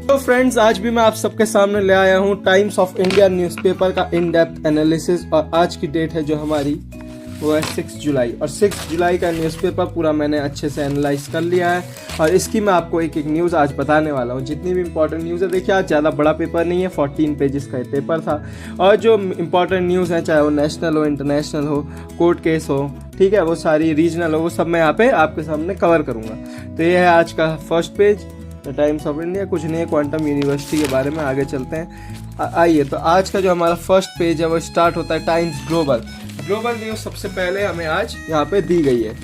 तो फ्रेंड्स, आज भी मैं आप सबके सामने ले आया हूँ टाइम्स ऑफ इंडिया न्यूज़पेपर का इन डेप्थ एनालिसिस। और आज की डेट है जो हमारी, वो है 6 जुलाई। और 6 जुलाई का न्यूज़पेपर पूरा मैंने अच्छे से एनालाइज कर लिया है और इसकी मैं आपको एक एक न्यूज़ आज बताने वाला हूँ। जितनी भी इंपॉर्टेंट न्यूज़ है, देखिए आज ज़्यादा बड़ा पेपर नहीं है, 14 पेजेस का पेपर था। और जो इंपॉर्टेंट न्यूज़ है, चाहे वो नेशनल हो, इंटरनेशनल हो, कोर्ट केस हो, ठीक है, वो सारी रीजनल हो, वो सब मैं यहाँ पे आपके सामने कवर करूँगा। तो ये है आज का first page, times of India. कुछ नहीं है, क्वांटम यूनिवर्सिटी के बारे में। आगे चलते हैं। आइए, तो आज का जो हमारा फर्स्ट पेज है वो स्टार्ट होता है टाइम्स ग्लोबल न्यूज़। सबसे पहले हमें आज यहाँ पे दी गई है।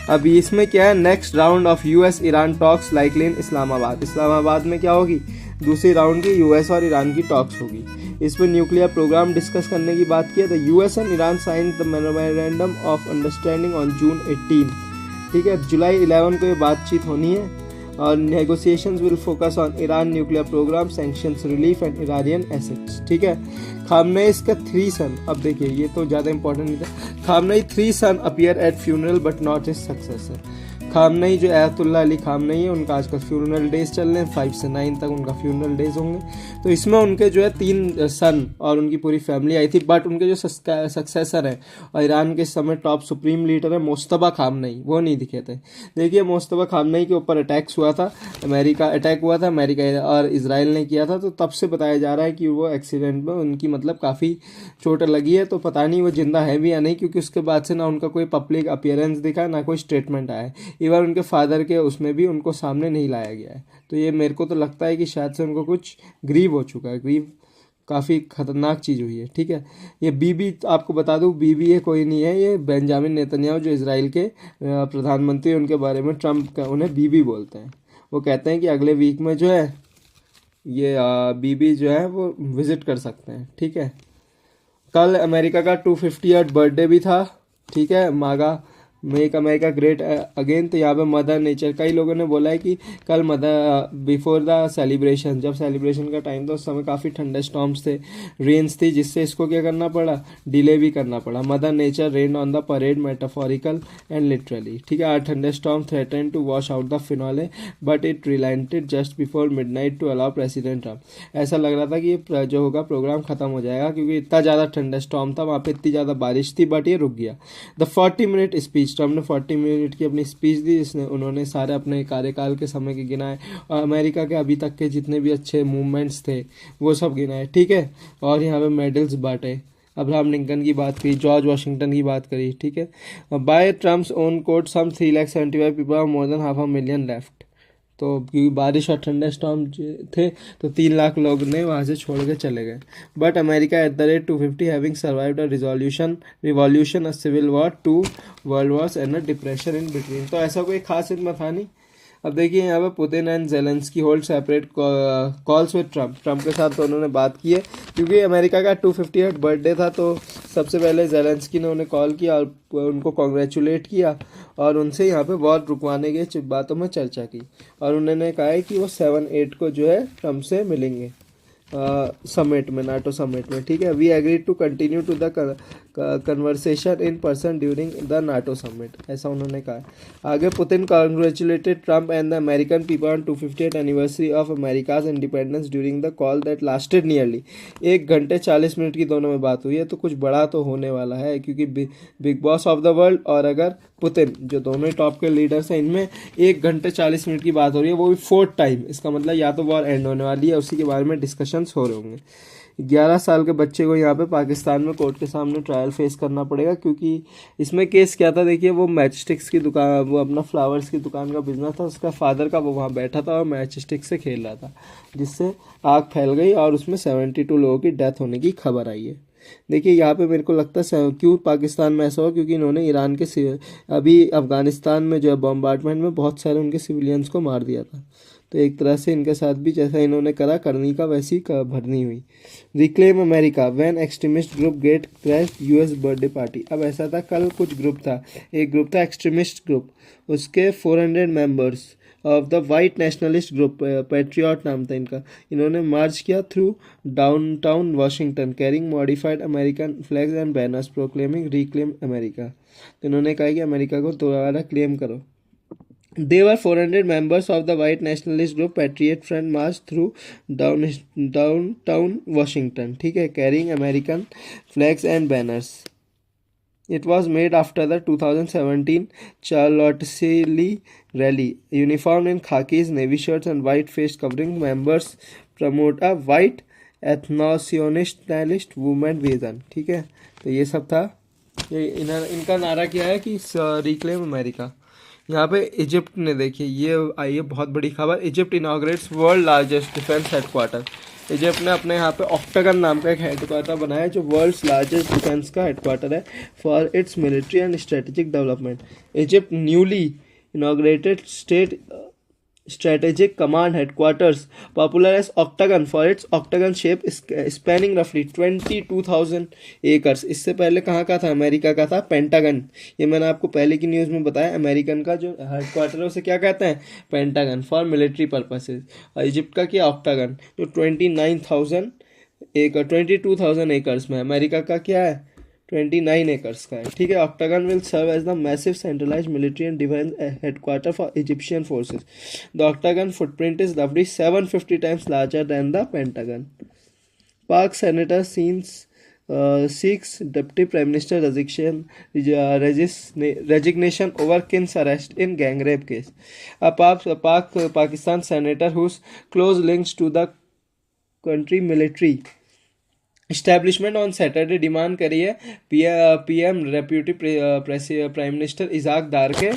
अभी इसमें क्या है, next round of US Iran talks likely in Islamabad में क्या होगी, दूसरी राउंड की यूएस और ईरान की टॉक्स होगी। इसमें न्यूक्लियर प्रोग्राम डिस्कस करने की बात की है। The US and Iran sign the memorandum of understanding on June 18। ठीक है, जुलाई 11 को ये बातचीत होनी है। और negotiations will focus on Iran nuclear programme, sanctions relief and Iranian assets. ठीक है, खामनेई इसका 3 सन, अब देखिए ये तो ज़्यादा इंपॉर्टेंट नहीं था। Khamenei 3 son appear at funeral but not his successor. Khamenei जो अयतुल्ला अली खामनेई है, उनका आजकल फ्यूनरल डेज चल रहे हैं, 5 से 9 तक उनका फ्यूनरल डेज होंगे। तो इसमें उनके जो है 3 सन और उनकी पूरी फैमिली आई थी। बट उनके जो सक्सेसर हैं और ईरान के समय टॉप सुप्रीम लीडर है मुस्तफा खामनेई, वो नहीं दिखे थे। देखिए, मुस्तफा खामनेई के ऊपर अटैक हुआ था, अमेरिका और इसराइल ने किया था। तो तब से बताया जा रहा है कि वो एक्सीडेंट में उनकी मतलब काफ़ी चोट लगी है। तो पता नहीं वो जिंदा है भी या नहीं, क्योंकि उसके बाद से ना उनका कोई पब्लिक अपीयरेंस दिखा, ना कोई स्टेटमेंट आया है। इवन उनके फादर के उसमें भी उनको सामने नहीं लाया गया है। तो ये मेरे को तो लगता है कि शायद से उनको कुछ ग्रीव हो चुका है। ग्रीव काफ़ी खतरनाक चीज़ हुई है। ठीक है, ये बीबी, आपको बता दूं, बीबी ये कोई नहीं है, ये बेंजामिन नेतन्याहू जो इजराइल के प्रधानमंत्री, उनके बारे में ट्रम्प का उन्हें बीबी बोलते हैं। वो कहते हैं कि अगले वीक में जो है ये बीबी जो है वो विजिट कर सकते हैं। ठीक है, कल अमेरिका का 250th बर्थडे भी था। ठीक है, मेक अमेरिका ग्रेट अगेन। तो यहाँ पे मदर नेचर, कई लोगों ने बोला है कि कल बिफोर द सेलिब्रेशन, जब सेलिब्रेशन का टाइम था उस समय काफ़ी ठंडे स्टॉर्म्स थे, रेन्स थी, जिससे इसको क्या करना पड़ा, डिले भी करना पड़ा। Mother nature rain on the parade metaphorical and literally. ठीक है, thunder storm threaten to wash out the finale but it relented just before midnight to allow President Trump. ऐसा लग रहा था कि ये जो होगा प्रोग्राम खत्म हो जाएगा, क्योंकि इतना ज़्यादा ठंडा स्टॉर्म था, वहाँ पे इतनी ज़्यादा बारिश थी, बट ये रुक गया। द 40-minute स्पीच, ट्रम्प ने 40 मिनट की अपनी स्पीच दी, जिसने उन्होंने सारे अपने कार्यकाल के समय के गिनाए और अमेरिका के अभी तक के जितने भी अच्छे मूवमेंट्स थे वो सब गिनाए। ठीक है, और यहाँ पे मेडल्स बांटे, अब्राहम लिंकन की बात करी, जॉर्ज वाशिंगटन की बात करी। ठीक है, बाय ट्रम्प्स ओन कोट सम 375 पीपल और मोर देन 500,000 लेफ्ट। तो क्योंकि बारिश और ठंडे स्टॉर्म थे तो 3 लाख लोग ने वहाँ से छोड़ के चले गए। But America at the rate 250 having survived a revolution, a civil war, 2 world wars and a depression in between. तो ऐसा कोई खास इनमें था नहीं। अब देखिए, यहाँ पे Putin and Zelensky hold separate calls with Trump के साथ तो उन्होंने बात की है, क्योंकि अमेरिका का 250th बर्थडे था। तो सबसे पहले जेलेंस्की ने उन्हें कॉल किया और उनको कॉन्ग्रेचुलेट किया और उनसे यहाँ पे वॉर रुकवाने के बातों में चर्चा की। और उन्होंने कहा है कि वो 7-8 को जो है ट्रम्प से मिलेंगे समिट में, नाटो समिट में। ठीक है, we agree to continue to the conversation in person during the NATO summit, ऐसा उन्होंने कहा। आगे, Putin congratulated Trump and the American people on 250th anniversary of America's independence during the call that lasted nearly 1 घंटे 40 minute की दोनों में बात हुई है। तो कुछ बड़ा तो होने वाला है, क्योंकि big boss of the world और अगर पुतिन, जो दोनों ही टॉप के लीडर्स हैं, इनमें 1 घंटे 40 मिनट की बात हो रही है, वो भी 4th टाइम। इसका मतलब या तो वॉर एंड होने वाली है, उसी के बारे में डिस्कशंस हो रहे होंगे। 11 साल के बच्चे को यहाँ पे पाकिस्तान में कोर्ट के सामने ट्रायल फेस करना पड़ेगा, क्योंकि इसमें केस क्या था, देखिए, वो मैच स्टिक्स की दुकान, वो अपना फ्लावर्स की दुकान का बिजनेस था, उसका फादर का, वो वहाँ बैठा था और मैच स्टिक से खेल रहा था, जिससे आग फैल गई और उसमें 72 लोगों की डेथ होने की खबर आई है। देखिए, यहाँ पे मेरे को लगता है क्यों पाकिस्तान में ऐसा हो, क्योंकि इन्होंने ईरान के अभी अफगानिस्तान में जो है बॉम्बार्डमेंट में बहुत सारे उनके सिविलियंस को मार दिया था। तो एक तरह से इनके साथ भी जैसा इन्होंने करा करनी का वैसी भरनी हुई। Reclaim America when extremist group gate crash US birthday party. अब ऐसा था, कल कुछ ग्रुप था, एक ग्रुप था एक्सट्रीमिस्ट ग्रुप, उसके 400 members of the white nationalist group, patriot नाम था इनका, इन्होंने मार्च किया through downtown Washington carrying modified American flags and banners proclaiming reclaim America. तो इन्होंने कहा कि अमेरिका को दोबारा क्लेम करो। There were 400 members of the white nationalist group Patriot Front marched through downtown Washington, ठीक है, carrying American flags and banners. It was made after the 2017 Charlottesville rally. Uniformed in khakis, navy shirts, and white face covering, members promote a white ethno-nationalist movement vision. ठीक है, तो ये सब था। ये इनका नारा क्या है कि रिक्लेम अमेरिका। यहाँ पे इजिप्ट ने, देखिए ये आई है बहुत बड़ी खबर, Egypt inaugurates world largest defence headquarter. Egypt ने अपने यहाँ पे ऑक्टागन नाम का एक हेडक्वार्टर बनाया है जो वर्ल्ड्स लार्जेस्ट डिफेंस का हेडक्वार्टर है for its military and strategic development. Egypt newly inaugurated state strategic command headquarters, popular as octagon for its octagon shape, spanning roughly 22,000 acres। इससे पहले कहाँ का था? अमेरिका का था पेंटागन। ये मैंने आपको पहले की न्यूज़ में बताया, अमेरिकन का जो हेडक्वार्टर है उसे क्या कहते हैं? Pentagon, for military purposes. और इजिप्ट का क्या? ऑक्टागन, जो 22,000 एकर्स में। अमेरिका का क्या है? 29 एकर्स का है, ठीक है। Octagon will serve as the massive centralised military and defence headquarter for Egyptian forces. The Octagon footprint is roughly 750 times larger than the Pentagon. Pak senator seeks Deputy Prime Minister resignation over Kin's arrest in gang rape case. A Pakistan senator whose close links to the country military establishment on Saturday demand करी है PM deputy prime minister Ijak दार के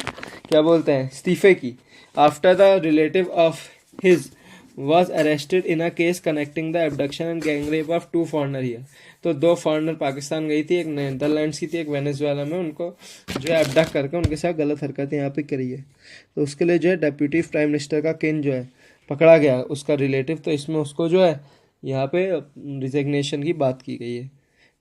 क्या बोलते हैं इस्तीफे की, after the relative of his was arrested in a case connecting the abduction and gang rape of 2 foreigner here. तो 2 फॉरनर पाकिस्तान गई थी, एक नीदरलैंड्स की थी, एक वेनेजुएला में, उनको जो है एबडक्ट करके उनके साथ गलत हरकतें यहाँ पे करी है। तो उसके लिए जो है डेप्यूटी प्राइम मिनिस्टर का किन जो है पकड़ा गया, उसका रिलेटिव, तो इसमें उसको जो है यहाँ पे रिजिग्नेशन की बात की गई है।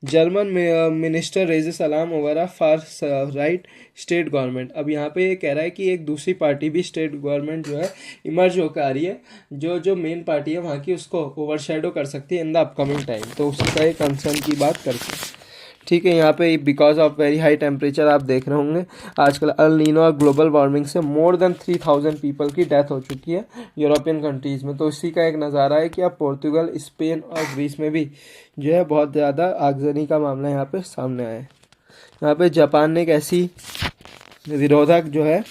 German minister raises alarm over a far right state government. अब यहाँ पे ये कह रहा है कि एक दूसरी पार्टी भी स्टेट गवर्नमेंट जो है इमर्ज होकर आ रही है, जो मेन पार्टी है वहाँ की उसको ओवरशैडो कर सकती है इन द अपकमिंग टाइम। तो उसी का एक कंसर्न की बात करते हैं, ठीक है। यहाँ पे because of very high temperature आप देख रहे होंगे आजकल अल नीनो और ग्लोबल वार्मिंग से मोर देन 3,000 पीपल की डेथ हो चुकी है यूरोपियन कंट्रीज़ में। तो इसी का एक नज़ारा है कि अब पोर्तुगल, स्पेन और ग्रीस में भी जो है बहुत ज़्यादा आगजनी का मामला यहाँ पे सामने आया है। यहाँ पे जापान ने एक ऐसी विरोधक जो है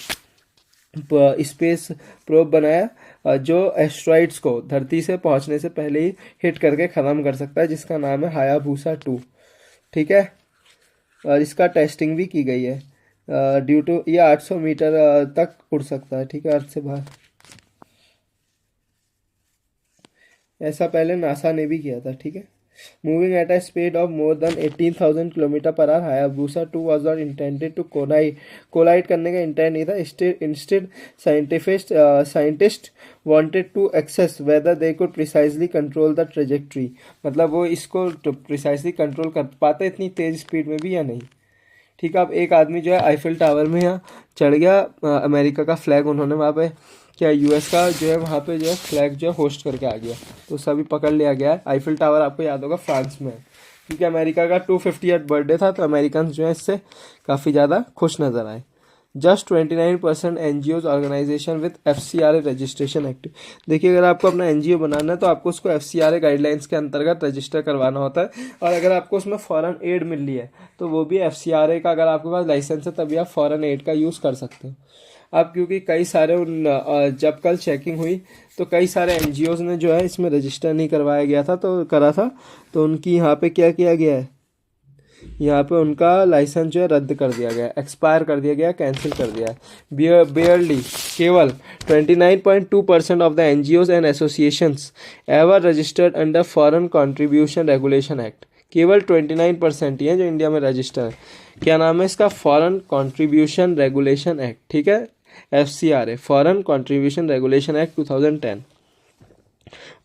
स्पेस प्रोब बनाया जो एस्ट्रॉइड्स को धरती से पहुँचने से पहले ही हिट करके ख़त्म कर सकता है, जिसका नाम है हायाबुसा 2, ठीक है। और इसका टेस्टिंग भी की गई है। ड्यू टू ये 800 मीटर तक उड़ सकता है, ठीक है, अर्थ से बाहर। ऐसा पहले नासा ने भी किया था, ठीक है। Moving at a speed of more than 18,000 kilometre per hour, Hayabusa 2 was not intended to collide करने का इंटेंट नहीं था। Instead scientist wanted to access whether they could precisely control the trajectory, मतलब वो इसको प्रिसाइसली कंट्रोल कर पाते इतनी तेज स्पीड में भी या नहीं, ठीक है। अब एक आदमी जो है आईफिल टावर में यहाँ चढ़ गया, अमेरिका का फ्लैग उन्होंने वहाँ पे क्या यूएस का जो है वहाँ पे जो है फ्लैग जो है होस्ट करके आ गया, तो सभी पकड़ लिया गया है। आईफिल टावर आपको याद होगा फ्रांस में है, क्योंकि अमेरिका का 250th बर्थडे था, तो अमेरिकन जो है इससे काफ़ी ज़्यादा खुश नज़र आए। Just 29% NGOs organisation with FCRA registration active. देखिए अगर आपको अपना NGO बनाना है तो आपको उसको FCRA गाइडलाइंस के अंतर्गत रजिस्टर करवाना होता है, और अगर आपको उसमें फॉरेन एड मिल रही है तो वो भी FCRA का, अगर आपके पास लाइसेंस है तभी आप फॉरेन एड का यूज़ कर सकते हो। अब क्योंकि कई सारे जब कल चेकिंग हुई तो कई सारे NGOs ने जो है इसमें रजिस्टर नहीं करवाया गया था तो करा था, तो उनकी यहाँ पे क्या किया गया है, यहाँ पे उनका लाइसेंस जो है रद्द कर दिया गया, एक्सपायर कर दिया गया, कैंसिल कर दिया है। बियरली केवल 29.2% of the NGOs and associations ever registered under foreign contribution regulation act. केवल 29% ही है जो इंडिया में रजिस्टर है। क्या नाम है इसका? फॉरेन कंट्रीब्यूशन रेगुलेशन एक्ट, ठीक है, FCRA, foreign contribution regulation act 2010।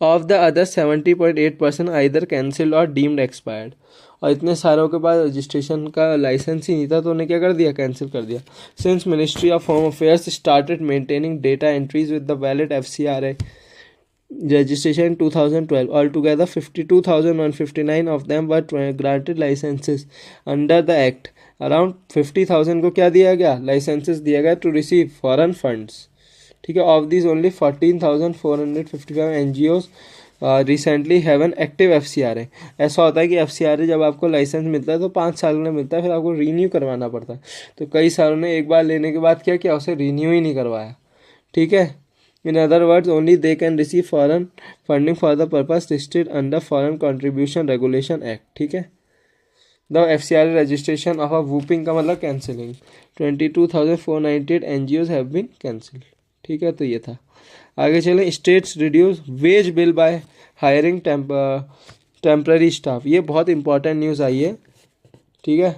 Of the other 70.8% either cancelled और डीम्ड एक्सपायर्ड। और इतने सारों के बाद रजिस्ट्रेशन का लाइसेंस ही नहीं था तो उन्हें क्या कर दिया, कैंसिल कर दिया। Since ministry of home affairs started maintaining data entries with the valid FCRA registration in 2012, altogether 52,159 of them were granted licenses under the act. Around 50,000 को क्या दिया गया, लाइसेंसेस दिया गया टू रिसीव फॉरेन फंड्स, ठीक है। Of this only 14,455 NGOs recently have an active FCRA। ऐसा होता है कि FCRA जब आपको लाइसेंस मिलता है तो 5 साल में मिलता है, फिर आपको रीन्यू करवाना पड़ता है। तो कई सालों ने एक बार लेने के बाद क्या किया, उसे रीन्यू ही नहीं करवाया। ठीक है। In other words only they can receive foreign funding for the purpose listed under foreign contribution regulation act. ठीक है। The FCRA registration of a whopping का मतलब cancelling 22,498 NGOs have been cancelled. ठीक है। तो ये था। आगे चलें। States reduce wage bill by hiring temporary staff. ये बहुत इंपॉर्टेंट न्यूज़ आई है। ठीक है।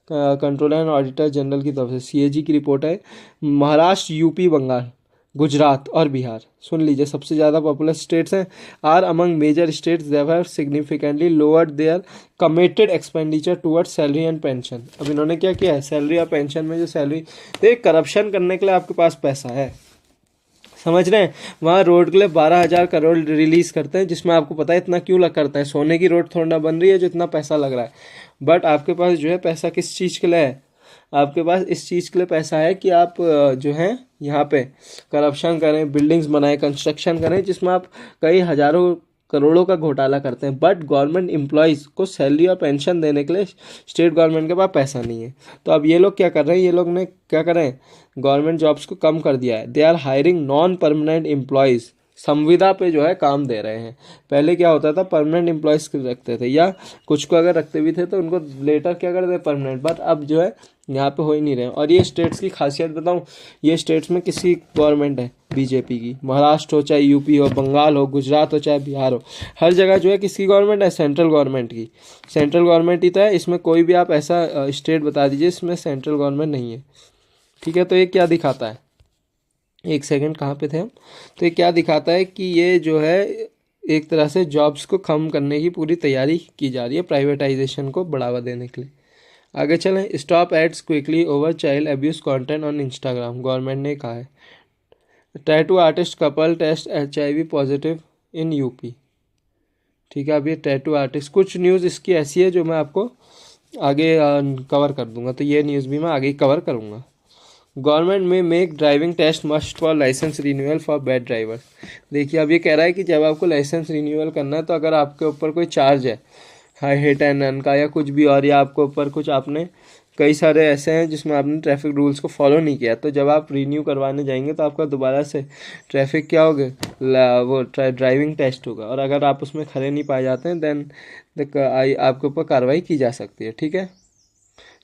कंट्रोलर एंड ऑडिटर जनरल की तरफ से CAG की रिपोर्ट है। महाराष्ट्र, यूपी, बंगाल, गुजरात और बिहार, सुन लीजिए, सबसे ज़्यादा पॉपुलर स्टेट्स हैं। Are among major states that have significantly lowered their committed expenditure towards salary and pension. अब इन्होंने क्या किया है, सैलरी और पेंशन में जो सैलरी, तो एक करप्शन करने के लिए आपके पास पैसा है, समझ रहे हैं। वहाँ रोड के लिए 12,000 करोड़ रिलीज करते हैं, जिसमें आपको पता है इतना क्यों लग करता है, सोने की रोड थोड़ा बन रही है जो इतना पैसा लग रहा है। बट आपके पास जो है पैसा किस चीज़ के लिए है, आपके पास इस चीज़ के लिए पैसा है कि आप जो है यहाँ पे करप्शन करें, बिल्डिंग्स बनाएं, कंस्ट्रक्शन करें, जिसमें आप कई हज़ारों करोड़ों का घोटाला करते हैं। बट गवर्नमेंट एम्प्लॉयज़ को सैलरी और पेंशन देने के लिए स्टेट गवर्नमेंट के पास पैसा नहीं है। तो अब ये लोग क्या कर रहे हैं, ये लोग ने क्या कर रहे हैं, गवर्नमेंट जॉब्स को कम कर दिया है। They are hiring non permanent employees, संविदा पे जो है काम दे रहे हैं। पहले क्या होता था, परमानेंट एम्प्लॉयज़ रखते थे, या कुछ को अगर रखते भी थे तो उनको लेटर क्या करते थे, परमानेंट। बट अब जो है यहाँ पे हो ही नहीं रहे। और ये स्टेट्स की खासियत बताऊँ, ये स्टेट्स में किसी गवर्नमेंट है बीजेपी की, महाराष्ट्र हो चाहे यूपी हो, बंगाल हो, गुजरात हो चाहे बिहार हो, हर जगह जो है किसकी गवर्नमेंट है, सेंट्रल गवर्नमेंट की। सेंट्रल गवर्नमेंट ही तो है, इसमें कोई भी आप ऐसा स्टेट बता दीजिए इसमें सेंट्रल गवर्नमेंट नहीं है। ठीक है। तो ये क्या दिखाता है, एक सेकंड, कहाँ पे थे हम। तो ये क्या दिखाता है कि ये जो है एक तरह से जॉब्स को कम करने की पूरी तैयारी की जा रही है, प्राइवेटाइजेशन को बढ़ावा देने के लिए। आगे चलें। Stop ads quickly over child abuse content on Instagram, government ने कहा है। Tattoo artist couple test HIV positive in UP. ठीक है। अब ये टैटू आर्टिस्ट, कुछ न्यूज़ इसकी ऐसी है जो मैं आपको आगे कवर कर दूंगा, तो ये न्यूज़ भी मैं आगे कवर करूंगा। गवर्नमेंट में make driving test must for licence renewal for bad driver. देखिए अब ये कह रहा है कि जब आपको लाइसेंस रिन्यूअल करना है तो अगर आपके ऊपर कोई चार्ज है, हाई हिट एंड रन का या कुछ भी, और या आपके ऊपर कुछ, आपने कई सारे ऐसे हैं जिसमें आपने ट्रैफिक रूल्स को फॉलो नहीं किया, तो जब आप रिन्यू करवाने जाएंगे तो आपका दोबारा से ट्रैफिक क्या होगा, वो ड्राइविंग टेस्ट होगा। और अगर आप उसमें खड़े नहीं पाए जाते हैं देन आपके ऊपर कार्रवाई की जा सकती है। ठीक है।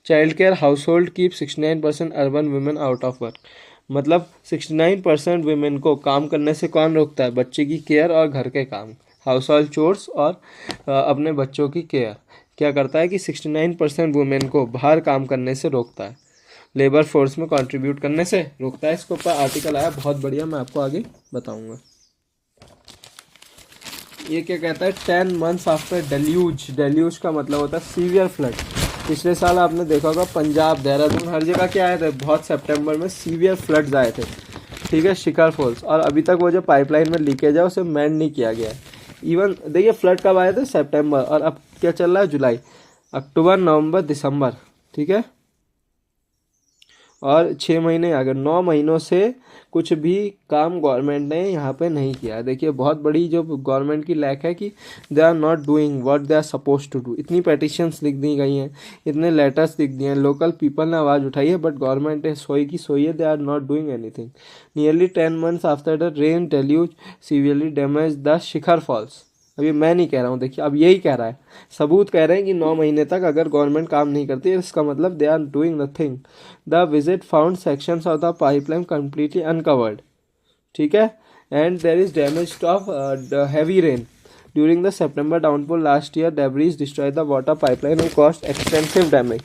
Child care house hold keep 69% urban women out of work. मतलब 69% वुमेन को काम करने से कौन रोकता है, बच्चे की केयर और घर के काम, हाउस होल्ड चोर्स और अपने बच्चों की केयर क्या करता है कि 69% वुमेन को बाहर काम करने से रोकता है, लेबर फोर्स में कंट्रीब्यूट करने से रोकता है। इसके ऊपर आर्टिकल आया बहुत बढ़िया, मैं आपको आगे बताऊंगा। ये क्या कहता है, 10 months आफ्टर डेल्यूज। डेल्यूज का मतलब होता है सीवियर फ्लड। पिछले साल आपने देखा होगा पंजाब, देहरादून, हर जगह क्या आए थे, बहुत सितंबर में सीवियर फ्लड्स आए थे। ठीक है। शिखर फॉल्स, और अभी तक वो जो पाइपलाइन में लीकेज है उसे मेंड नहीं किया गया है। इवन देखिए फ्लड कब आए थे, सितंबर, और अब क्या चल रहा है, जुलाई, अक्टूबर, नवंबर, दिसंबर। ठीक है। और 6 महीने आ गए, 9 महीनों से कुछ भी काम गवर्नमेंट ने यहाँ पे नहीं किया। देखिए बहुत बड़ी जो गवर्नमेंट की लैक है कि they are not doing what they are suppose to do. इतनी पेटिशंस लिख दी गई हैं, इतने लेटर्स लिख दिए हैं, लोकल पीपल ने आवाज़ उठाई है, बट गवर्नमेंट है सोई की सोई है, they are not doing anything. Nearly 10 months after the rain deluge severely damage the Shikhar falls. अभी मैं नहीं कह रहा हूँ, देखिए अब यही कह रहा है, सबूत कह रहे हैं कि 9 महीने तक अगर गवर्नमेंट काम नहीं करती है, इसका मतलब they are doing nothing. The visit found sections of the pipeline completely uncovered. ठीक है। And there is damage of heavy rain during the September downpour last year. Debris destroyed the water pipeline and caused extensive damage.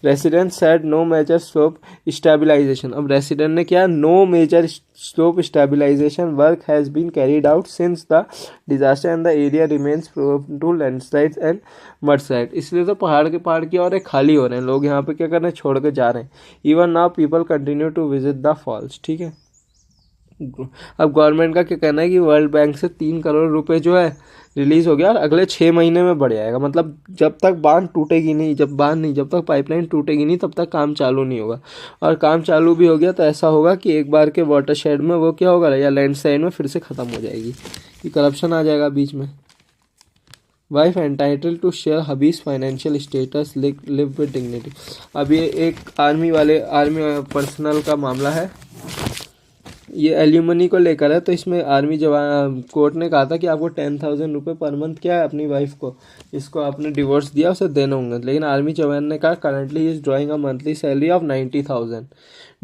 Residents said no major slope stabilization. अब resident ने क्या, no major slope stabilization work has been carried out since the disaster and the area remains prone to landslides and mudslide. इसलिए तो पहाड़ की और खाली हो रहे हैं लोग, यहाँ पे क्या कर रहे हैं, छोड़ के जा रहे हैं। Even now people continue to visit the falls. ठीक है। अब गवर्नमेंट का क्या कहना है कि वर्ल्ड बैंक से 3 करोड़ रुपए जो है रिलीज हो गया और अगले 6 महीने में बढ़ जाएगा। मतलब जब तक बांध टूटेगी नहीं, जब तक पाइपलाइन टूटेगी नहीं तब तक काम चालू नहीं होगा। और काम चालू भी हो गया तो ऐसा होगा कि एक बार के वाटरशेड में वो क्या होगा, या लैंडस्लाइड में फिर से ख़त्म हो जाएगी, कि करप्शन आ जाएगा बीच में। Wife entitle to share hubby's financial status, live with dignity. अब ये एक आर्मी पर्सनल का मामला है, ये एल्यूमनी को लेकर है। तो इसमें आर्मी जवान कोर्ट ने कहा था कि आपको 10,000 रुपये पर मंथ क्या है अपनी वाइफ को, इसको आपने डिवोर्स दिया उसे देने होंगे। लेकिन आर्मी जवान ने कहा currently is drawing a monthly salary of 90,000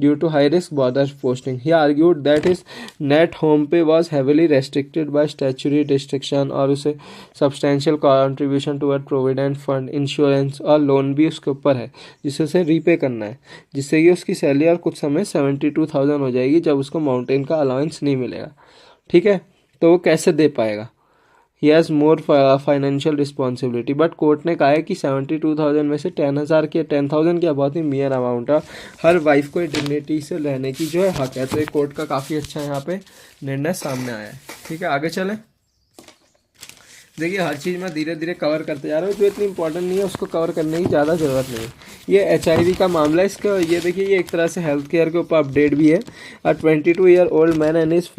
due to high risk border posting. He argued that is net home pay was heavily restricted by statutory restriction, और उसे substantial contribution toward provident fund, insurance और loan भी उसके ऊपर है जिसे उसे repay करना है, जिससे कि उसकी सैलरी और कुछ समय 72,000 हो जाएगी जब उसको माउंटेन का अलाउंस नहीं मिलेगा। ठीक है, तो वो कैसे दे पाएगा? He has more financial responsibility. But court ने कहा है कि 72,000 में से 10,000 क्या बहुत ही मियर अमाउंट है। हर वाइफ को डिग्निटी से रहने की जो है हक है। तो ये कोर्ट का काफ़ी अच्छा यहाँ पे निर्णय सामने आया है। ठीक है, आगे चलें। देखिए, हर चीज़ मैं धीरे धीरे कवर करते जा रहा हूँ, जो इतनी इंपॉर्टेंट नहीं है उसको कवर करने की ज़्यादा ज़रूरत नहीं है। ये HIV का मामला है इसका। ये देखिए, ये एक तरह से हेल्थ केयर के ऊपर अपडेट भी है। 22-year-old man and his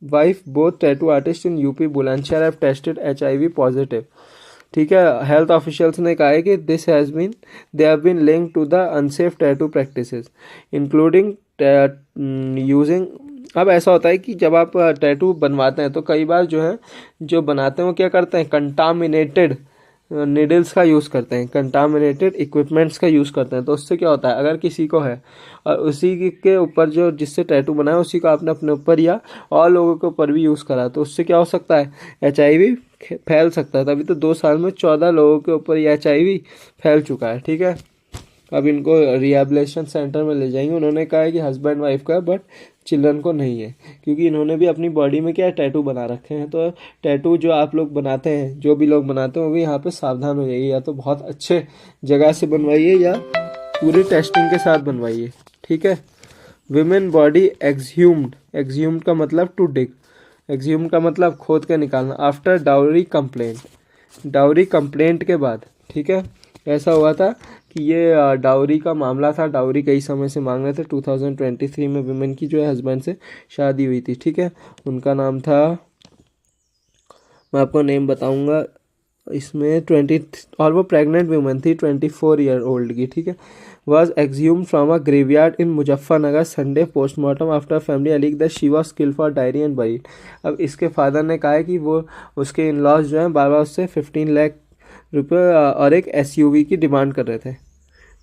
wife both tattoo artist in UP Bulandshahr have tested HIV positive. ठीक है, हेल्थ ऑफिशियल्स ने कहा है कि they have been linked to the unsafe tattoo practices including using. अब ऐसा होता है कि जब आप टैटू बनवाते हैं तो कई बार जो है जो बनाते हैं वो क्या करते हैं, कंटामिनेटेड निडल्स का यूज़ करते हैं, कंटामिनेटेड इक्विपमेंट्स का यूज़ करते हैं। तो उससे क्या होता है, अगर किसी को है और उसी के ऊपर जो जिससे टैटू बनाया उसी को आपने अपने ऊपर या और लोगों के ऊपर भी यूज़ करा, तो उससे क्या हो सकता है, HIV फैल सकता है। तभी तो 2 साल में 14 लोगों के ऊपर ये HIV फैल चुका है। ठीक है, अब इनको रिहैबिलिटेशन सेंटर में ले जाएंगे। उन्होंने कहा है कि हस्बैंड वाइफ का, बट चिल्ड्रन को नहीं है, क्योंकि इन्होंने भी अपनी बॉडी में क्या टैटू बना रखे हैं। तो टैटू जो आप लोग बनाते हैं, जो भी लोग बनाते हैं, वो भी यहाँ पे सावधान हो जाइए, या तो बहुत अच्छे जगह से बनवाइए या पूरी टेस्टिंग के साथ बनवाइए। ठीक है, विमेन बॉडी एक्सह्यूम्ड का मतलब टू डिग, एक्सह्यूम्ड का मतलब खोद के निकालना। आफ्टर डाउरी कंप्लेंट के बाद। ठीक है, ऐसा हुआ था कि ये डाउरी का मामला था। डाउरी कई समय से मांग रहे थे। 2023 में विमेन की जो है हस्बैंड से शादी हुई थी। ठीक है, उनका नाम था, मैं आपको नेम बताऊंगा इसमें, 20, और वो प्रेग्नेंट वुमेन थी 24-year-old की। ठीक है, was exhumed from a graveyard in Muzaffarnagar Sunday postmortem after family अलीग that she was killed for dowry and buried. अब इसके फादर ने कहा है कि वो उसके इन लॉज जो है बार बार उससे 15 लाख रुपये और एक SUV की डिमांड कर रहे थे,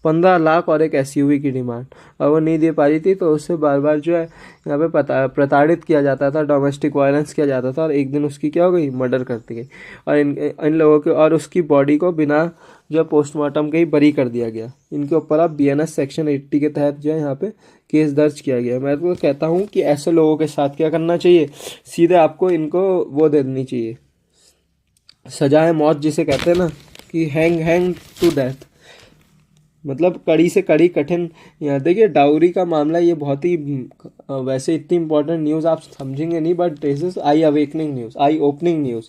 15 लाख और एक SUV की डिमांड, और वो नहीं दे पा रही थी। तो उससे बार बार जो है यहाँ पे प्रताड़ित किया जाता था, डोमेस्टिक वायलेंस किया जाता था, और एक दिन उसकी क्या हो गई, मर्डर कर दी गई। और इन लोगों के और उसकी बॉडी को बिना जो पोस्टमार्टम के ही बरी कर दिया गया। इनके ऊपर अब BNS सेक्शन 80 के तहत जो है यहाँ पे केस दर्ज किया गया। मैं तो कहता हूँ कि ऐसे लोगों के साथ क्या करना चाहिए, सीधे आपको इनको वो दे देनी चाहिए, सजाए मौत जिसे कहते हैं ना, कि हैंग टू डेथ, मतलब कड़ी से कड़ी कठिन। यहाँ देखिए, डाउरी का मामला ये बहुत ही वैसे इतनी इंपॉर्टेंट न्यूज़ आप समझेंगे नहीं, but this is I opening news.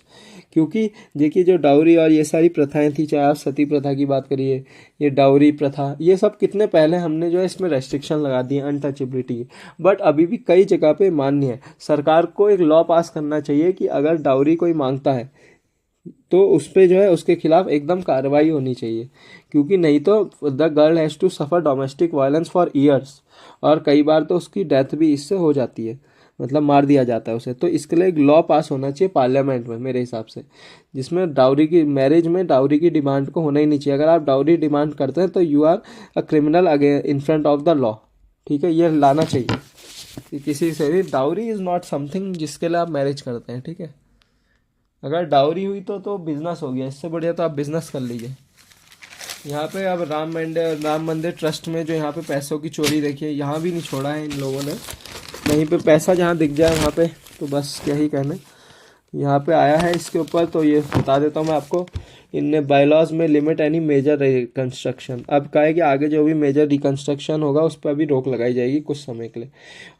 क्योंकि देखिए, जो डाउरी और ये सारी प्रथाएं थी, चाहे आप सती प्रथा की बात करिए, ये डाउरी प्रथा, ये सब कितने पहले हमने जो है इसमें रेस्ट्रिक्शन लगा दी है, अनटचेबिलिटी, बट अभी भी कई जगह पे मान्य है। सरकार को एक लॉ पास करना चाहिए कि अगर डाउरी कोई मांगता है तो उस पर जो है उसके खिलाफ एकदम कार्रवाई होनी चाहिए, क्योंकि नहीं तो the girl has to suffer domestic violence for years, और कई बार तो उसकी डेथ भी इससे हो जाती है, मतलब मार दिया जाता है उसे। तो इसके लिए एक लॉ पास होना चाहिए पार्लियामेंट में मेरे हिसाब से, जिसमें मैरिज में डाउरी की डिमांड को होना ही नहीं चाहिए। अगर आप डाउरी डिमांड करते हैं तो you are a criminal again in front of the law. ठीक है, ये लाना चाहिए कि किसी से भी डाउरी इज़ नॉट समथिंग जिसके लिए आप मैरिज करते हैं। ठीक है, अगर डाउरी हुई तो बिजनेस हो गया, इससे बढ़िया तो आप बिजनेस कर लीजिए। यहाँ पे अब राम मंदिर ट्रस्ट में जो यहाँ पे पैसों की चोरी देखिए, यहाँ भी नहीं छोड़ा है इन लोगों ने। कहीं पे पैसा जहाँ दिख जाए वहाँ पे तो बस क्या ही कहने। यहाँ पे आया है इसके ऊपर, तो ये बता देता हूँ मैं आपको। इनने बायलॉज में लिमिट एनी मेजर रिकंस्ट्रक्शन, अब कहा है कि आगे जो भी मेजर रिकंस्ट्रक्शन होगा उस पर भी रोक लगाई जाएगी कुछ समय के लिए।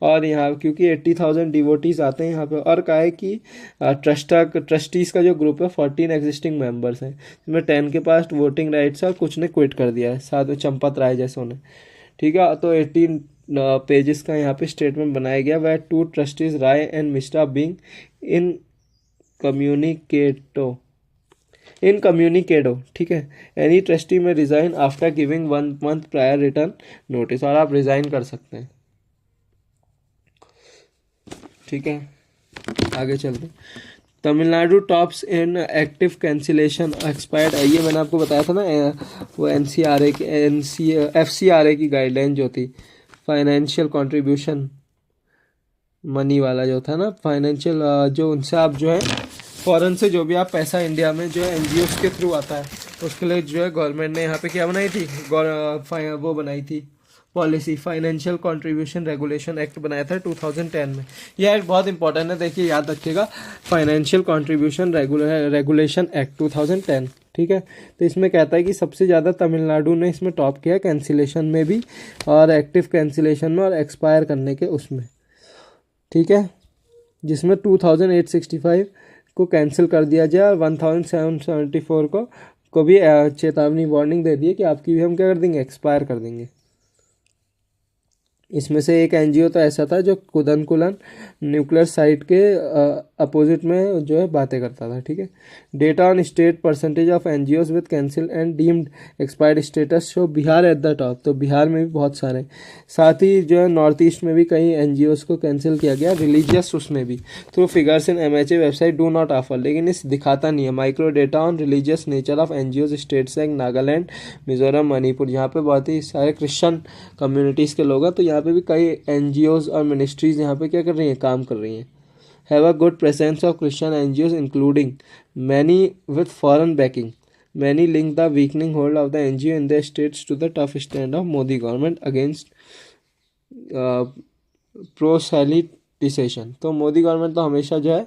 और यहाँ क्योंकि 80,000 डिवोटीज आते हैं यहाँ पे, और कहा है कि ट्रस्टीज़ का जो ग्रुप है 14 एग्जिस्टिंग मेंबर्स हैं, जिसमें 10 के पास वोटिंग राइट्स है और कुछ ने क्विट कर दिया है, साथ में चंपत राय जैसों ने। ठीक है, तो 18 पेजेस का यहाँ पे स्टेटमेंट बनाया गया। वह 2 trustees Rai and Mistry being incommunicado ठीक है। Any trustee may resign after giving 1 month prior written notice, और आप रिजाइन कर सकते हैं। ठीक है, आगे चलते। तमिलनाडु टॉप्स इन एक्टिव कैंसिलेशन एक्सपायर्ड, ये मैंने आपको बताया था ना, वो FCRA की गाइडलाइन जो थी, फाइनेंशियल कंट्रीब्यूशन मनी वाला जो था ना, फाइनेंशियल जो उनसे आप जो है फॉरेन से जो भी आप पैसा इंडिया में जो है NGOs के थ्रू आता है, उसके लिए जो है गवर्नमेंट ने यहाँ पे क्या बनाई थी, वो बनाई थी policy, financial contribution regulation act बनाया था 2010 में। यह एक्ट बहुत इंपॉर्टेंट है, देखिए याद रखिएगा, फाइनेंशियल कंट्रीब्यूशन रेगुलेशन एक्ट 2010। ठीक है, तो इसमें कहता है कि सबसे ज़्यादा तमिलनाडु ने इसमें टॉप किया, कैंसिलेशन में भी और एक्टिव कैंसिलेशन में और एक्सपायर करने के उसमें। ठीक है, जिसमें 2865 को कैंसिल कर दिया जाए और 1774 को भी चेतावनी वार्निंग दे दी है कि आपकी भी हम क्या कर देंगे, एक्सपायर कर देंगे। इसमें से एक NGO तो ऐसा था जो कुदनकुलन न्यूक्लियर साइट के अपोजिट में जो है बातें करता था। ठीक है, data on state percentage of NGOs with cancel and deemed expired status show Bihar at the top, तो बिहार में भी बहुत सारे, साथ ही जो है नॉर्थ ईस्ट में भी कई NGOs को कैंसिल किया गया, रिलीजियस उसमें भी, through figures in MHA website do not offer, लेकिन इस दिखाता नहीं है micro data on religious nature of NGOs states like Nagaland, Mizoram, Manipur, जहाँ पे बहुत ही सारे क्रिश्चियन कम्युनिटीज़ के लोग हैं, तो यहाँ पे भी कई NGOs और मिनिस्ट्रीज यहाँ पे क्या कर रही हैं, काम कर रही हैं। Have a good presence of Christian NGOs including many with foreign backing, many link the weakening hold of the NGO in the states to the tough stand of Modi government against proselytisation. तो Modi government तो हमेशा जो है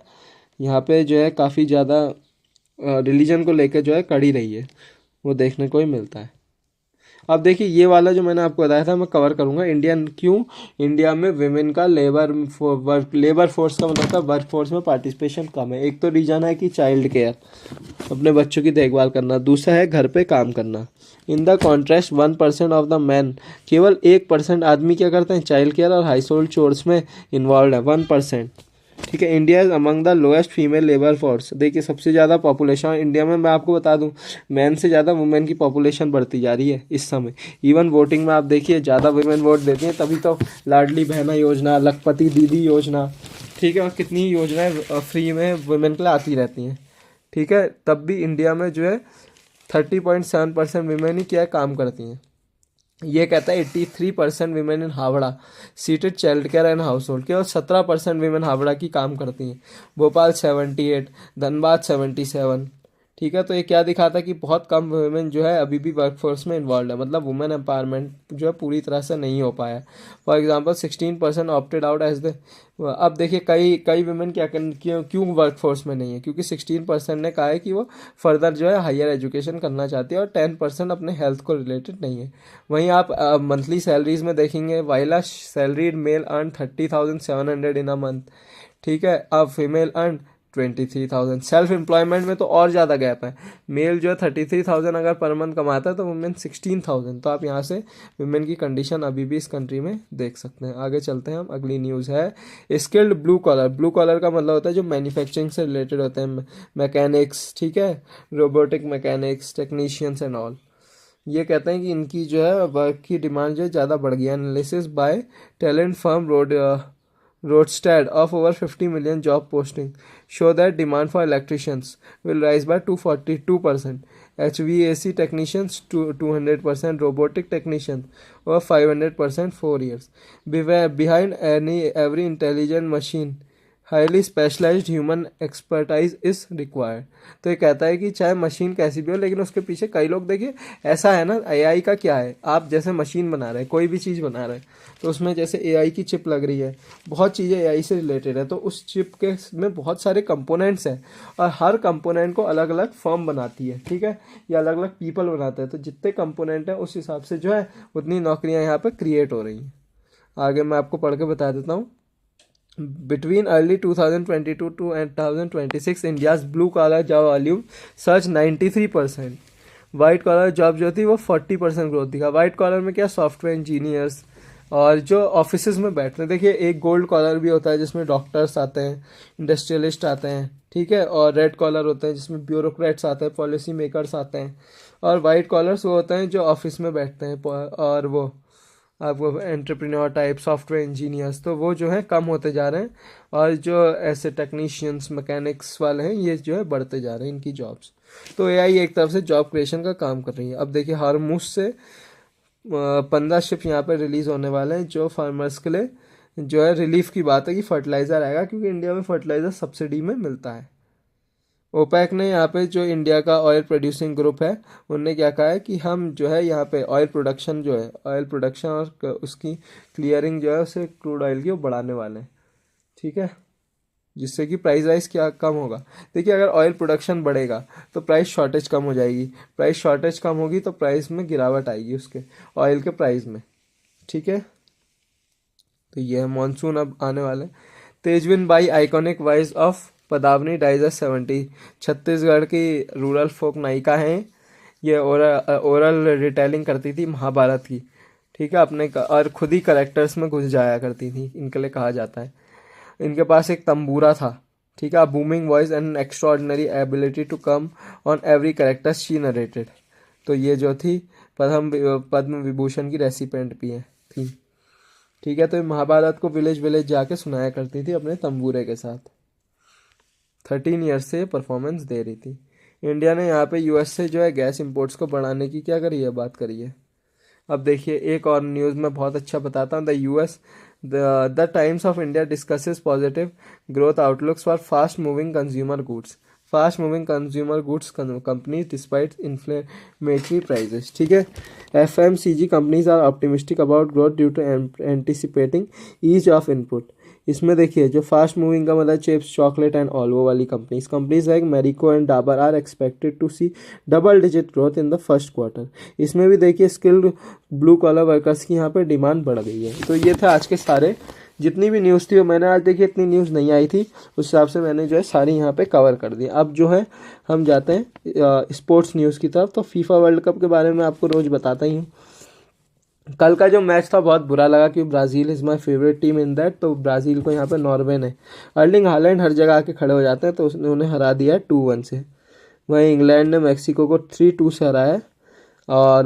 यहाँ पे जो है काफ़ी ज़्यादा रिलीजन को लेकर जो है कड़ी रही है, वो देखने को ही मिलता है। अब देखिए ये वाला जो मैंने आपको बताया था मैं कवर करूँगा, इंडिया में विमेन का लेबर फोर्स का मतलब वर्क फोर्स में पार्टिसिपेशन कम है। एक तो रीज़न है कि चाइल्ड केयर, अपने बच्चों की देखभाल करना, दूसरा है घर पे काम करना। In the contrast 1% of the man, केवल 1% आदमी क्या करते हैं, चाइल्ड केयर और हाउस होल्ड चोर्स में इन्वॉल्व है, 1%। ठीक है, India is among the lowest female labour force, देखिए सबसे ज़्यादा पॉपुलेशन इंडिया में, मैं आपको बता दूं मैन से ज़्यादा वुमेन की पॉपुलेशन बढ़ती जा रही है इस समय। इवन वोटिंग में आप देखिए ज़्यादा वुमेन वोट देती हैं, तभी तो लाडली बहना योजना, लखपति दीदी योजना, ठीक है, और कितनी योजनाएं फ्री में वुमेन के लिए आती रहती हैं। ठीक है, तब भी इंडिया में जो है 30.7% वुमेन ही क्या काम करती हैं। ये कहता है 83% women in Howrah seated child care and house hold, केवल 17% वीमेन हावड़ा की काम करती हैं, भोपाल 78, धनबाद 77। ठीक है, तो ये क्या दिखाता है कि बहुत कम वुमेन जो है अभी भी वर्कफोर्स में इन्वॉल्व है, मतलब वुमेन एम्पावरमेंट जो है पूरी तरह से नहीं हो पाया। For example 16% opted out as the, अब देखिए कई वुमेन क्यों वर्कफोर्स में नहीं है, क्योंकि 16% ने कहा है कि वो फर्दर जो है हायर एजुकेशन करना चाहती है और 10% अपने हेल्थ को रिलेटेड नहीं है। वहीं आप मंथली सैलरीज में देखेंगे, while a salaried male earn 30,700 in a month, ठीक है, अब फीमेल अर्न 23,000। सेल्फ एम्प्लॉयमेंट में तो और ज़्यादा गैप है, मेल जो है 33,000 अगर पर मंथ कमाता है तो वुमेन 16,000। तो आप यहाँ से वुमेन की कंडीशन अभी भी इस कंट्री में देख सकते हैं। आगे चलते हैं हम, अगली न्यूज़ है skilled blue collar. Blue collar का मतलब होता है जो मैन्युफैक्चरिंग से रिलेटेड होते हैं, मैकेनिक्स, ठीक है, robotic mechanics, technicians and all. ये कहते हैं कि इनकी जो है वर्क की डिमांड जो है ज़्यादा बढ़ गई है। Analysis bye talent firm Randstad of over 50 million job postings show that demand for electricians will rise by 242%, HVAC technicians to 200%, robotic technicians over 500% 4 years. Behind every intelligent machine highly specialised human expertise is required. तो ये कहता है कि चाहे machine कैसी भी हो लेकिन उसके पीछे कई लोग, देखिए ऐसा है ना, एआई का क्या है, आप जैसे मशीन बना रहे हैं, कोई भी चीज़ बना रहे हैं, तो उसमें जैसे एआई की चिप लग रही है, बहुत चीज़ें एआई से रिलेटेड है, तो उस चिप के में बहुत सारे कंपोनेंट्स हैं और हर कंपोनेंट को अलग अलग फर्म बनाती है, ठीक है, या अलग अलग पीपल बनाते हैं। तो जितने कंपोनेंट हैं उस हिसाब से जो है उतनी नौकरियां यहाँ पर क्रिएट हो रही हैं। आगे मैं आपको पढ़ के बता देता हूँ। Between early 2022 to 2026, India's blue collar job volume surged 93%। White collar job जो थी वो 40% ग्रोथ दिखा। वाइट कॉलर में क्या, सॉफ्टवेयर इंजीनियर्स और जो ऑफिसेज में बैठते हैं। देखिए एक गोल्ड कॉलर भी होता है जिसमें डॉक्टर्स आते हैं, इंडस्ट्रियलिस्ट आते हैं, ठीक है, और रेड कॉलर होते हैं जिसमें ब्यूरोक्रेट्स आते हैं, पॉलिसी मेकर्स आते हैं, और वाइट कॉलर्स वो होते हैं जो ऑफिस में बैठते हैं और वो आपको एंटरप्रेन्योर टाइप सॉफ्टवेयर इंजीनियर्स, तो वो जो है कम होते जा रहे हैं और जो ऐसे टेक्नीशियंस मैकेनिक्स वाले हैं ये जो है बढ़ते जा रहे हैं इनकी जॉब्स। तो एआई एक तरफ से जॉब क्रिएशन का काम कर रही है। अब देखिए हारमूस से 15 शिप यहाँ पे रिलीज होने वाले हैं जो फार्मर्स के लिए जो है रिलीफ की बात है कि फर्टिलाइज़र आएगा, क्योंकि इंडिया में फर्टिलाइज़र सब्सिडी में मिलता है। ओपेक ने यहाँ पे जो इंडिया का ऑयल प्रोड्यूसिंग ग्रुप है उनने क्या कहा है कि हम जो है यहाँ पे ऑयल प्रोडक्शन जो है, ऑयल प्रोडक्शन और उसकी क्लियरिंग जो है उसे क्रूड ऑयल की वो बढ़ाने वाले हैं, ठीक है, जिससे कि प्राइस राइस क्या कम होगा। देखिए अगर ऑयल प्रोडक्शन बढ़ेगा तो प्राइस शॉर्टेज कम हो जाएगी, प्राइस शॉर्टेज कम होगी तो प्राइस में गिरावट आएगी उसके ऑयल के प्राइस में, ठीक है। तो ये है मानसून अब आने वाले। Teejan Bai iconic voice of Pandvani dies 70। Chhattisgarh की रूरल फोक नायिका हैं ये, ओरल रिटेलिंग करती थी महाभारत की, ठीक है, अपने और खुद ही करेक्टर्स में घुस जाया करती थी, इनके लिए कहा जाता है। इनके पास एक तंबूरा था, ठीक है, booming voice and extraordinary ability to come on every character she narrated. तो ये जो थी पद्म विभूषण की रेसिपेंट भी है थी, ठीक है। तो महाभारत को विलेज विलेज जाके सुनाया करती थी अपने तंबूरे के साथ। 13 ईयर्स से परफॉर्मेंस दे रही थी। इंडिया ने यहाँ पे यूएस से जो है गैस इंपोर्ट्स को बढ़ाने की क्या करी है, बात करी है। अब देखिए एक और न्यूज़ में बहुत अच्छा बताता हूँ। The Times of India discusses positive growth outlooks for fast moving consumer goods. Fast moving consumer goods companies despite inflationary prices, ठीक है। FMCG companies are optimistic about growth due to anticipating ease of input. इसमें देखिए जो fast moving का मतलब chips, chocolate and all वो वाली companies like Marico and Dabur are expected to see double digit growth in the first quarter. इसमें भी देखिए स्किल्ड ब्लू कॉलर वर्कर्स की यहाँ पे डिमांड बढ़ गई है। तो ये था आज के सारे जितनी भी न्यूज़ थी, मैंने आज देखिए इतनी न्यूज़ नहीं आई थी, उस हिसाब से मैंने जो है सारी यहाँ पे कवर कर दी। अब जो है हम जाते हैं स्पोर्ट्स न्यूज़ की तरफ। तो फीफा वर्ल्ड कप के बारे में आपको रोज़ बताता ही हूँ। कल का जो मैच था बहुत बुरा लगा कि Brazil is my favourite team in that. तो ब्राज़ील को यहाँ पे नॉर्वे ने, अर्लिंग हालैंड हर जगह आके खड़े हो जाते हैं, तो उसने उन्हें हरा दिया है 2-1 से। वहीं इंग्लैंड ने मैक्सिको को 3-2 से हराया है और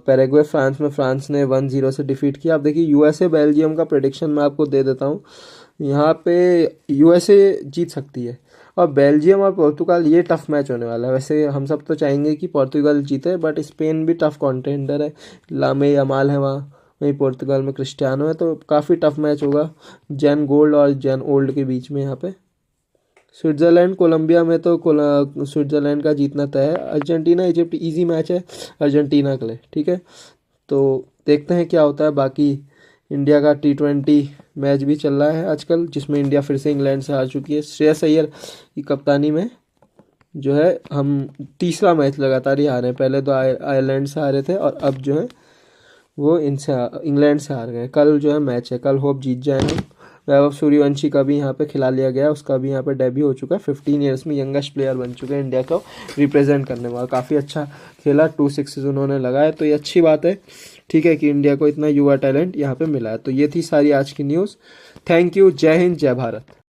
पैराग्वे फ्रांस ने 1-0 से डिफीट किया। अब देखिए यूएसए बेल्जियम का प्रेडिक्शन मैं आपको दे देता हूँ। यहाँ पे यूएसए जीत सकती है और बेल्जियम और पोर्तुगाल ये टफ मैच होने वाला है। वैसे हम सब तो चाहेंगे कि पोर्तुगाल जीते, बट स्पेन भी टफ कॉन्टेंडर है, लामे यमाल है वहीं पोर्तुगाल में क्रिस्टियानो है, तो काफ़ी टफ मैच होगा जैन गोल्ड और जैन ओल्ड के बीच में। यहाँ पे स्विट्ज़रलैंड कोलंबिया में तो स्विट्ज़रलैंड का जीतना तय है। अर्जेंटीना इजिप्ट इजी मैच है अर्जेंटीना के लिए, ठीक है। तो देखते हैं क्या होता है। बाकी इंडिया का T20 मैच भी चल रहा है आजकल, जिसमें इंडिया फिर से इंग्लैंड से हार चुकी है। श्रेयस अय्यर की कप्तानी में जो है हम तीसरा मैच लगातार ही हारे हैं। पहले तो आयरलैंड से हारे थे और अब जो है वो इंग्लैंड से हार गए। कल जो है मैच है, कल होप जीत जाए हम। वैभव सूर्यवंशी का भी यहाँ पे खिला लिया गया, उसका भी यहाँ पे डेब्यू हो चुका है। 15 ईयर्स में यंगेस्ट प्लेयर बन चुके हैं इंडिया को रिप्रेजेंट करने वाला। काफ़ी अच्छा खेला, 2 सिक्सेस उन्होंने लगाया, तो ये अच्छी बात है, ठीक है, कि इंडिया को इतना युवा टैलेंट यहाँ पे मिला है। तो ये थी सारी आज की न्यूज़। थैंक यू, जय हिंद, जय भारत।